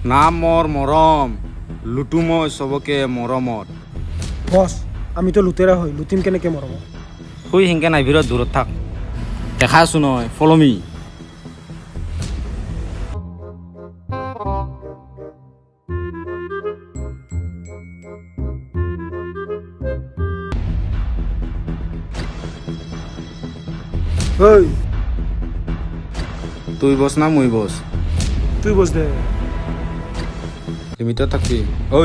নাম মোৰ মৰম, লুটু মই চবকে মৰমত। বছ আমিতো লুটেৰা হয়, লুটিম কেনেকে মৰম? শুই সিংকে নাই ভিৰত দূৰত থাক। দেখা আছো নহয়, ফল' মি। ঐ তুই বস না মুই বস, তুই বস দে। লিমিটত থাকবি। ঐ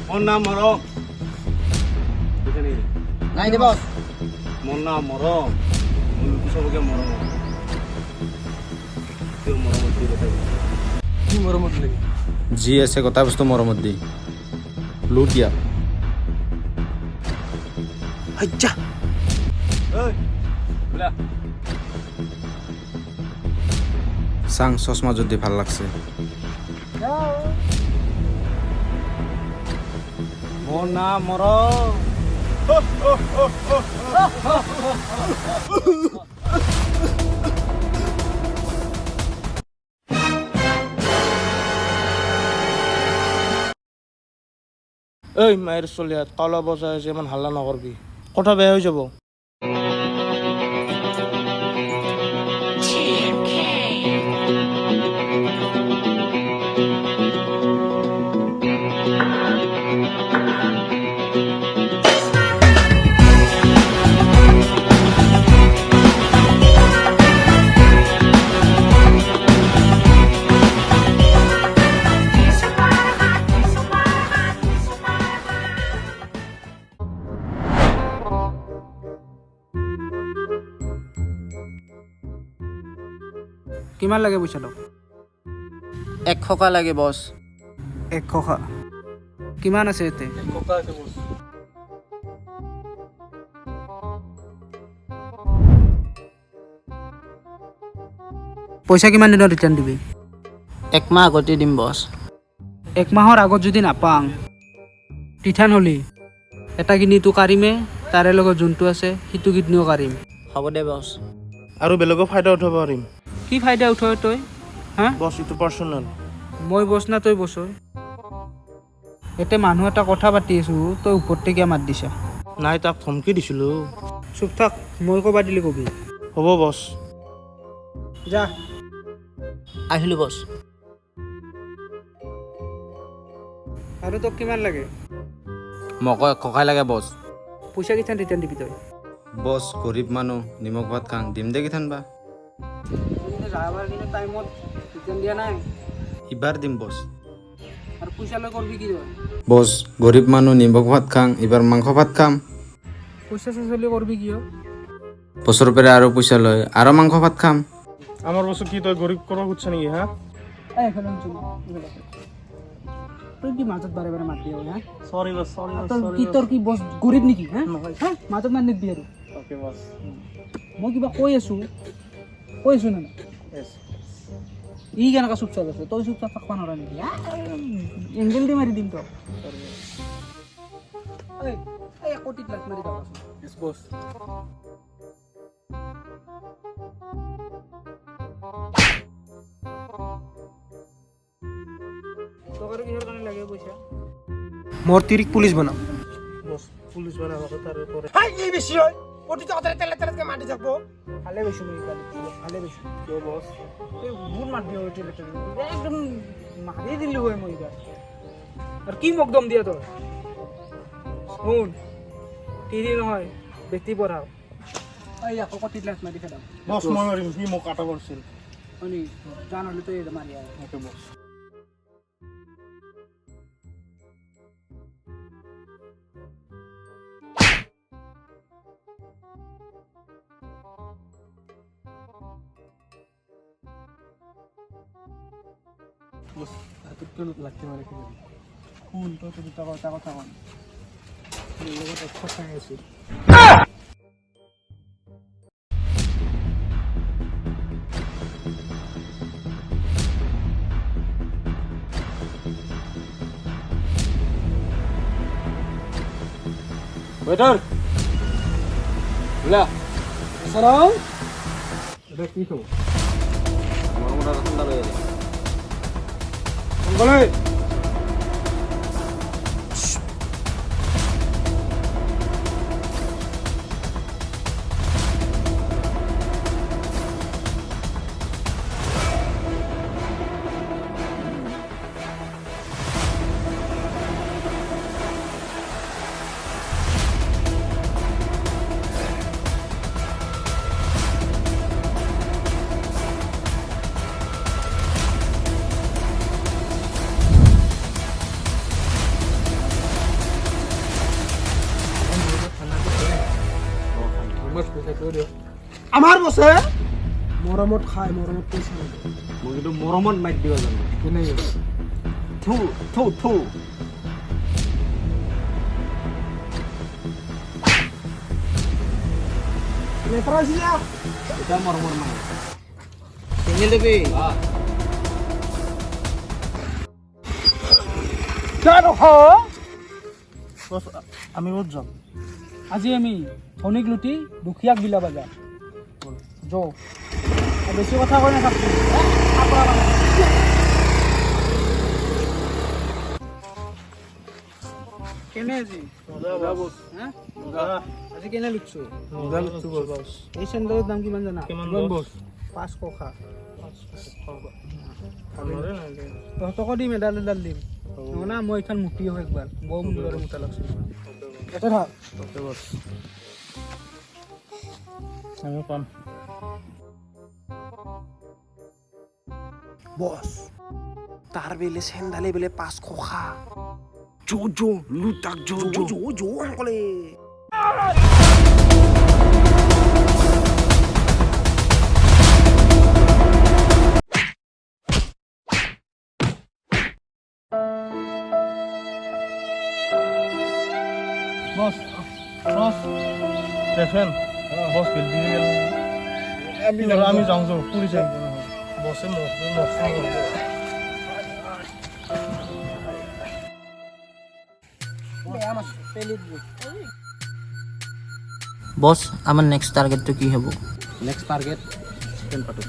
মোৰ নাম মৰম, নাই দে বস। মোৰ নাম মৰম, মোৰ লুটু চবকে মৰমত। তোৰ মৰমত দি কথা কি মৰমত লাগে? যি আছে কথা বস্তু মৰমত দি লুট দিয়া। আচ্ছা চাং চশমা যদি ভাল লাগছে। মোৰ নাম মৰম। এই মায়েৰ চলিয়া তালা বজাই আছে, ইমান হাল্লা নকৰবি, কথা বেয়া হৈ যাব। কিমান লাগে পইচাটো? 1 টকা লাগে বস। 1 টকা। কিমান আছে ইয়াতে? পইচা কিমান দিনত ৰিটাৰ্ণ দিবি? 1 মাহ আগতে দিম বস। 1 মাহৰ আগত যদি নাপাং ৰিটাৰ্ণ হ'লি এটা কিডনীটো কাঢ়িমে, তাৰে লগত যোনটো আছে সিটো কিডনীও কাঢ়িম। হ'ব দে বস। আৰু বেলেগৰ ফাইদা উঠাব পাৰিম। কি ফাইদা উঠাৱ তই? হা? বছ এইটো পাৰ্চনেল। মই বছ না তই বছ? এতিয়া মানুহ এটা কথা পাতি আছোঁ, তই ওপৰতে কিয় মাত দিছা? নাই তাক ধমকি দিছিলোঁ। চুপ থাক, মই ক'বা দিলি কবি। হ'ব বছ। যা। আহিলোঁ বস। আৰু তোক কিমান লাগে? মোক ককাই লাগে বছ। পইচা কিঠান ৰিটাৰ্ণ দিবি তই? বছ গৰীব মানুহ, নিমখ ভাত খাং, দিম দে কিঠান বা। যাবাৰ দিনে টাইমত ৰিটাৰ্ণ দিয়া নাই ইবাৰ দিম বছ। আৰু পইচা লৈ কৰবি কি তই? বছ গৰীব মানুহ, নিমখ ভাত খাং, এইবাৰ মাংস ভাত খাম। পইচা চইচা লৈ কৰবি কিয়? বছৰৰ পৰা আৰু পইচা লয় আৰু মাংস ভাত খাম। আমাৰ বস্তু কি তই গৰীব কৰিব খুজিছ নেকি হা? এইফালে তই কি মাজত বাৰে বাৰে মাতি হয় হা? চৰি বছ, চৰি তোৰ কি বছ গৰীব নেকি হা? মাজত মাত নিদিবি আৰু। অ'কে বছ। মই কিবা কৈ আছোঁ না নাই? ই কেনেকুৱা চুপচাপ আছে, তই চুপচাপ থাকিব নোৱাৰা নেকি? এংগেল দি মাৰি দিম তই। এই কোটিত লাখ মাৰি যাবাচোন। বছ মোৰ তিৰিক পুলিচ বনাম। বছ পুলিচ বনাব তাৰে পৰে। কি বেছি হয়? প্ৰতিটো কথাৰে তেলে তেলেকে মাতি থাকব। ভালে পাইছোঁ মই এইবাৰ, ভালে পাইছোঁ। কিয় বছ? এই বহুত মাত দিওঁ তেলে তেলে, একদম মাৰি দিলোঁ হয় মই এইবাৰ। আৰু কি মোক দম দিয়া তই? শুন, তিৰি নহয় বেটি পঢ়াও। এই আকৌ কটিত লাখ মাৰি খেদাম। বছ মই মাৰিম, সি মোক কাটা পৰিছিল। হয় নেকি? জান হ'লে তই মাৰি আহ। অ'কে বছ। বছ হাততকৈ লাঠি মাৰি খেলিম। শুন, তই তো দুটা কথা কথা কম। তোৰ লগত একশ চাই আছোঁ। ৱেটাৰ ওলা। চালাম। এটা কি খবৰ? মৰমত ঠাণ্ডা লৈ আহিলে। গ'লে বছ পইচা কৰি দিয়ক আমাৰ বছে মৰমত খাই মৰমত পইচা নিদিয়ে মই কিন্তু মৰমত মাইক দিব জানো কেনে থু থু থু লেপৰা আছিলা এটা মৰমৰ মাইক চিঙি ল'বি বছ আমি ক'ত যাম আজি আমি ধনীক লুটি দুখীয়াক বিলাবা যাম যো বেছি কথা কৈ নাথাকবি কেনে আজি মজা বছ হা মজা আজি কেনে লুটছো মজা লুটছো বছ এই চেণ্ডেলৰ দাম কিমান জানা কিমান বছ 500 খা ভালৰে নাই তহঁতকো দিম এডাল এডাল দিম না মই এইখন মুটি হয় একবাৰ বৰ মুন্দৰে মুটা লাগছিল এটা থাক তাতে বছ আমি পাম বস তার বেলে স্যান্ডালে বেলে 500 খা জো জো লুটাক জো জো জো জো সকলে বছ বছ রেফেন বছ বিল্ডিং আমি যাওঁ যাওঁ পুৰি যাম বছে বছ আমাৰ নেক্সট টাৰ্গেটটো কি হ'ব নেক্সট টাৰ্গেট চিকেন পাটো